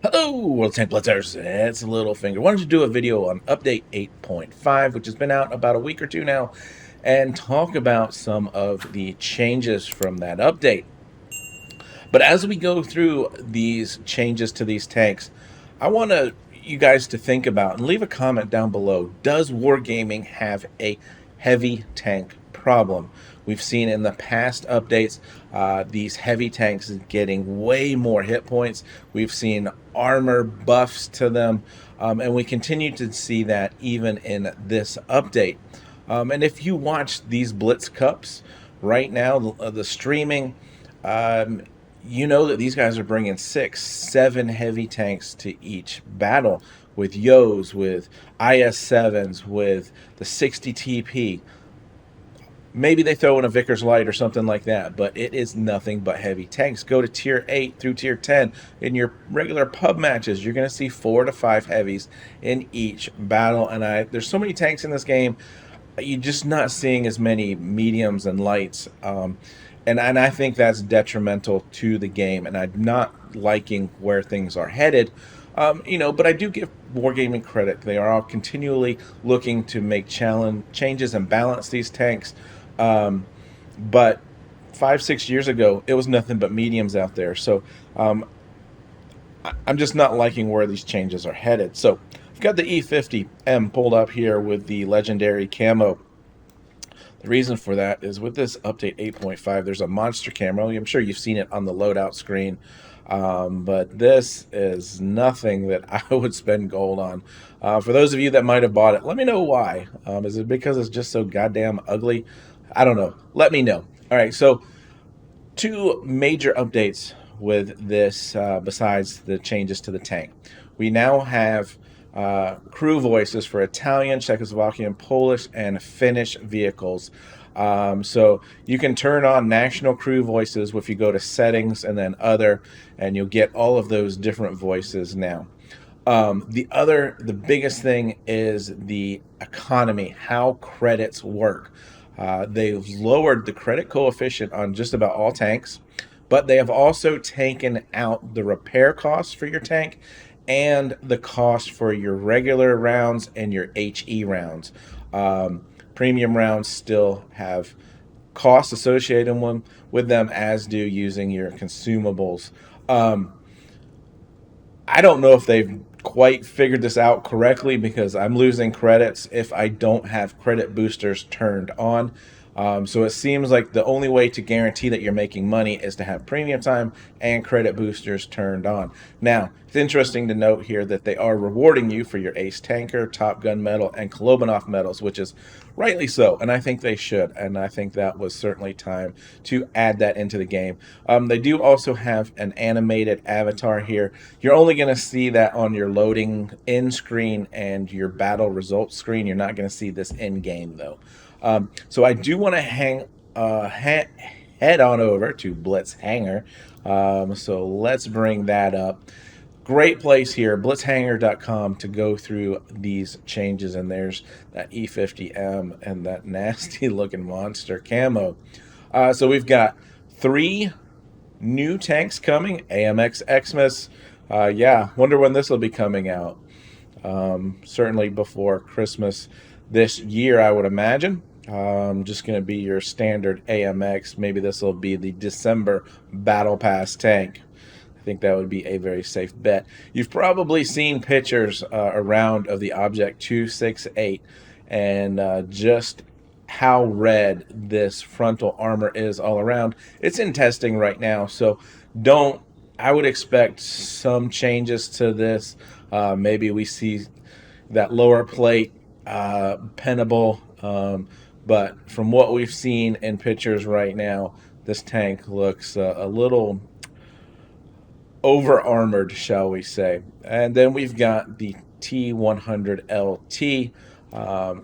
Hello, World Tank Blitzers. It's Littlefinger. Wanted to do a video on Update 8.5, which has been out about a week or two now, and talk about some of the changes from that update. But as we go through these changes to these tanks, I want you guys to think about and leave a comment down below. Does Wargaming have a heavy tank problem? We've seen in the past updates these heavy tanks getting way more hit points. We've seen armor buffs to them, and we continue to see that even in this update. And if you watch these Blitz Cups right now, the streaming, you know that these guys are bringing 6, 7 heavy tanks to each battle with Yos, with IS-7s, with the 60 TP. Maybe they throw in a Vickers Light or something like that, but it is nothing but heavy tanks. Go to tier 8 through tier 10 in your regular pub matches. You're going to see 4 to 5 heavies in each battle, and there's so many tanks in this game. You're just not seeing as many mediums and lights. And I think that's detrimental to the game, and I'm not liking where things are headed. But I do give Wargaming credit. They are all continually looking to make changes and balance these tanks. But 5-6 years ago, it was nothing but mediums out there. So I'm just not liking where these changes are headed. So I've got the E50M pulled up here with the legendary camo. The reason for that is with this update 8.5, there's a monster camo. I'm sure you've seen it on the loadout screen, but this is nothing that I would spend gold on. For those of you that might have bought it, let me know why. Is it because it's just so goddamn ugly? I don't know. Let me know. All right, so 2 major updates with this besides the changes to the tank. We now have crew voices for Italian, Czechoslovakian, Polish, and Finnish vehicles. So you can turn on national crew voices if you go to settings and then other, and you'll get all of those different voices now. The biggest thing is the economy, how credits work. They've lowered the credit coefficient on just about all tanks, but they have also taken out the repair costs for your tank and the cost for your regular rounds and your HE rounds. Premium rounds still have costs associated with them, as do using your consumables. I don't know if they've quite figured this out correctly, because I'm losing credits if I don't have credit boosters turned on. So it seems like the only way to guarantee that you're making money is to have premium time and credit boosters turned on. Now, it's interesting to note here that they are rewarding you for your Ace Tanker, Top Gun medal, and Kolobanov medals, which is rightly so, and I think they should, and I think that was certainly time to add that into the game. They do also have an animated avatar here. You're only going to see that on your loading in screen and your battle results screen. You're not going to see this in game though. So I do want to head on over to Blitz Hangar. So let's bring that up. Great place here, blitzhanger.com, to go through these changes. And there's that E50M and that nasty looking monster camo. So we've got 3 new tanks coming. AMX Xmas. Yeah, wonder when this will be coming out. Certainly before Christmas this year, I would imagine. Just going to be your standard AMX. Maybe this will be the December Battle Pass tank. I think that would be a very safe bet. You've probably seen pictures around of the Object 268 and just how red this frontal armor is all around. It's in testing right now, so I would expect some changes to this. Maybe we see that lower plate pennable, but from what we've seen in pictures right now, this tank looks a little over armored, shall we say. And then we've got the T100LT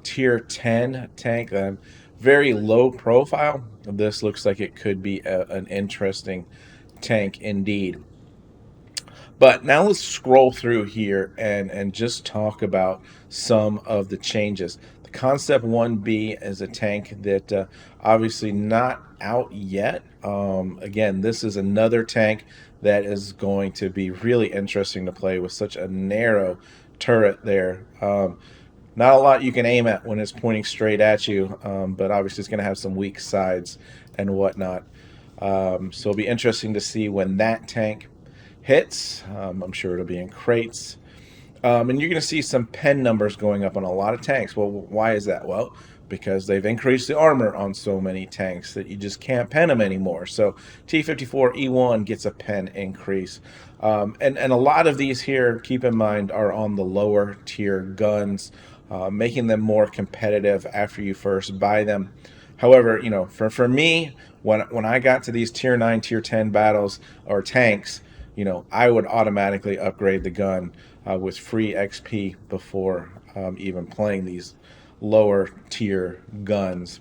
tier 10 tank, very low profile. This looks like it could be an interesting tank indeed. But now let's scroll through here and just talk about some of the changes. The Concept 1B is a tank that obviously not out yet, Again, this is another tank that is going to be really interesting to play with such a narrow turret there. Not a lot you can aim at when it's pointing straight at you, but obviously it's going to have some weak sides and whatnot. So it'll be interesting to see when that tank hits. I'm sure it'll be in crates. And you're going to see some pen numbers going up on a lot of tanks. Well, why is that? Well, because they've increased the armor on so many tanks that you just can't pen them anymore. So T-54E1 gets a pen increase. And a lot of these here, keep in mind, are on the lower tier guns, making them more competitive after you first buy them. However, for me, when I got to these tier 9, tier 10 battles or tanks, I would automatically upgrade the gun with free XP before even playing these lower tier guns.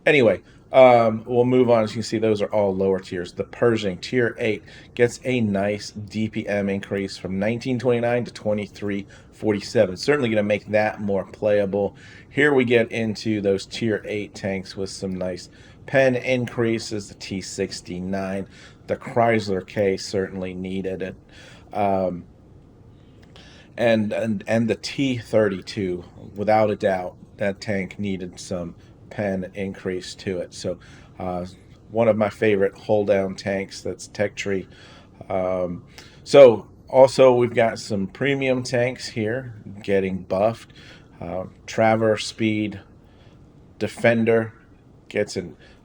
Anyway, we'll move on. As you can see, those are all lower tiers. The Pershing tier 8 gets a nice DPM increase from 1929 to 2347. Certainly going to make that more playable. Here we get into those tier 8 tanks with some nice pen increases. The T69, the Chrysler K certainly needed it. And the T32, without a doubt, that tank needed some pen increase to it. So one of my favorite hold down tanks, that's Tech Tree. So also we've got some premium tanks here getting buffed. Traverse Speed Defender gets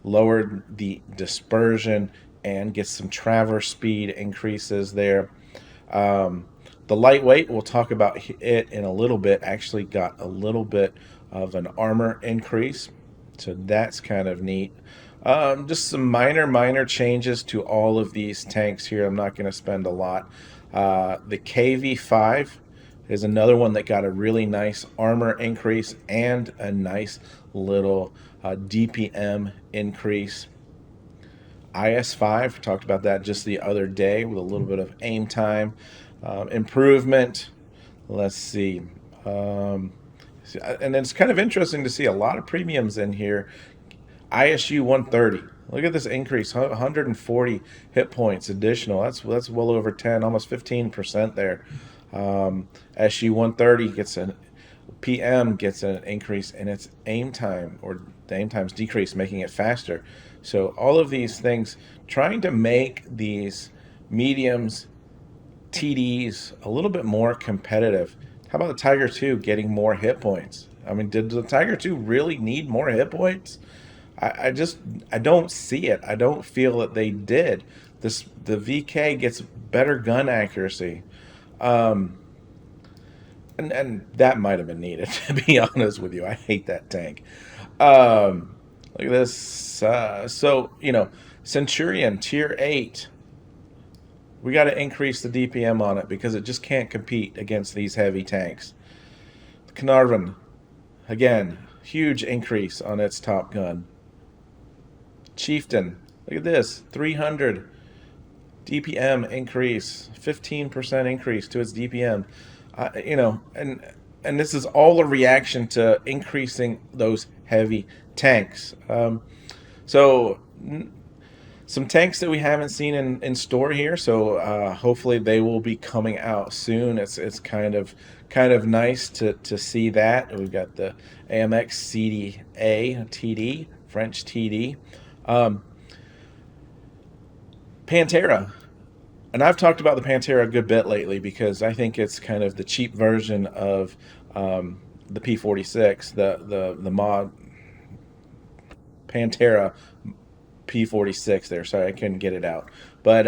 lowered the dispersion and gets some traverse speed increases there. The lightweight, we'll talk about it in a little bit, actually got a little bit of an armor increase. So that's kind of neat. Just some minor changes to all of these tanks here. I'm not going to spend a lot. The KV5 is another one that got a really nice armor increase and a nice little DPM increase. IS-5, talked about that just the other day with a little bit of aim time improvement. Let's see. And it's kind of interesting to see a lot of premiums in here. ISU 130. Look at this increase, 140 hit points additional. That's well over 10, almost 15% there. SU 130 gets an PM gets an increase in its aim time, or the aim time's decreased, making it faster. So all of these things, trying to make these mediums, TDs, a little bit more competitive. How about the Tiger 2 getting more hit points? I mean, did the Tiger 2 really need more hit points? I don't see it. I don't feel that they did. The VK gets better gun accuracy. And that might have been needed, to be honest with you. I hate that tank. Look at this. So, Centurion Tier 8. We got to increase the DPM on it because it just can't compete against these heavy tanks. Carnarvon, again, huge increase on its top gun. Chieftain, look at this, 300 DPM increase, 15% increase to its DPM. And this is all a reaction to increasing those heavy tanks. So some tanks that we haven't seen in store here, so hopefully they will be coming out soon. It's kind of nice to see that. We've got the AMX CDA TD, French TD, Pantera. And I've talked about the Pantera a good bit lately because I think it's kind of the cheap version of the P46, the mod Pantera P46 there. Sorry, I couldn't get it out. But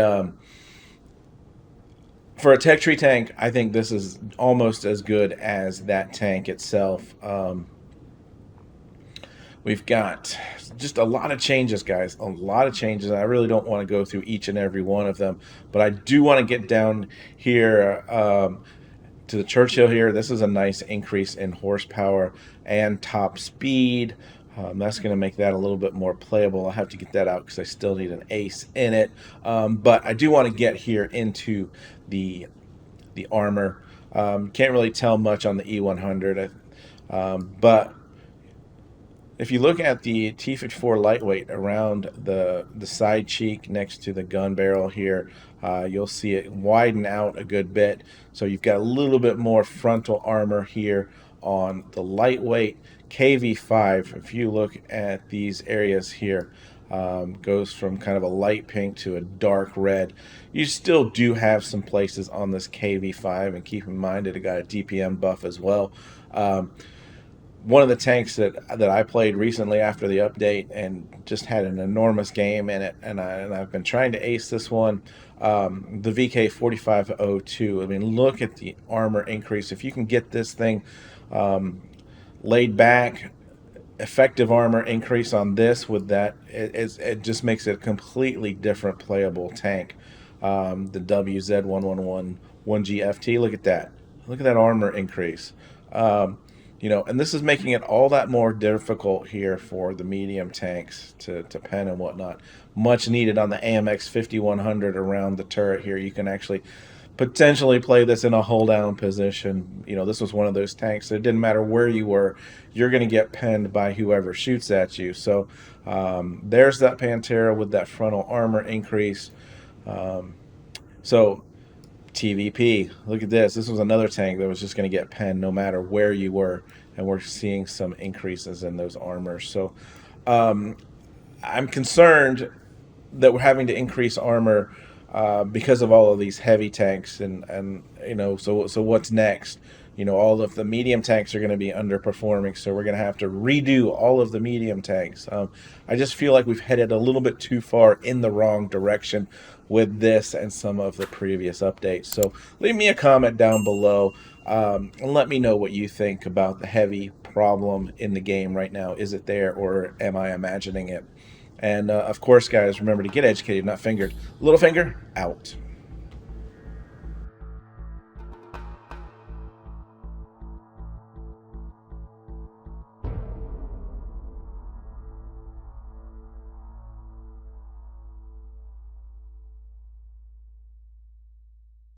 for a Tech Tree tank, I think this is almost as good as that tank itself. We've got just a lot of changes, guys. A lot of changes. I really don't want to go through each and every one of them, but I do want to get down here to the Churchill here. This is a nice increase in horsepower and top speed. That's going to make that a little bit more playable. I'll have to get that out because I still need an ace in it. But I do want to get here into the armor. Can't really tell much on the E100, but If you look at the T-54 lightweight around the side cheek next to the gun barrel here, you'll see it widen out a good bit. So you've got a little bit more frontal armor here on the lightweight. KV5, if you look at these areas here, goes from kind of a light pink to a dark red. You still do have some places on this KV5, and keep in mind it got a DPM buff as well. One of the tanks that I played recently after the update and just had an enormous game in it, and I've been trying to ace this one, the VK 4502. I mean, look at the armor increase. If you can get this thing laid back, effective armor increase on this with that, it just makes it a completely different playable tank. The WZ111 1GFT, look at that. Look at that armor increase. And this is making it all that more difficult here for the medium tanks to pen and whatnot. Much needed on the AMX 5100 around the turret here. You can actually potentially play this in a hold down position. This was one of those tanks that it didn't matter where you were, you're going to get penned by whoever shoots at you. So there's that Pantera with that frontal armor increase. So TVP, look at this. This was another tank that was just going to get penned no matter where you were, and we're seeing some increases in those armors. So I'm concerned that we're having to increase armor because of all of these heavy tanks, and so what's next? All of the medium tanks are going to be underperforming, so we're going to have to redo all of the medium tanks. I just feel like we've headed a little bit too far in the wrong direction with this and some of the previous updates. So leave me a comment down below and let me know what you think about the heavy problem in the game right now. Is it there, or am I imagining it? And of course, guys, remember to get educated, not fingered. Littlefinger, out.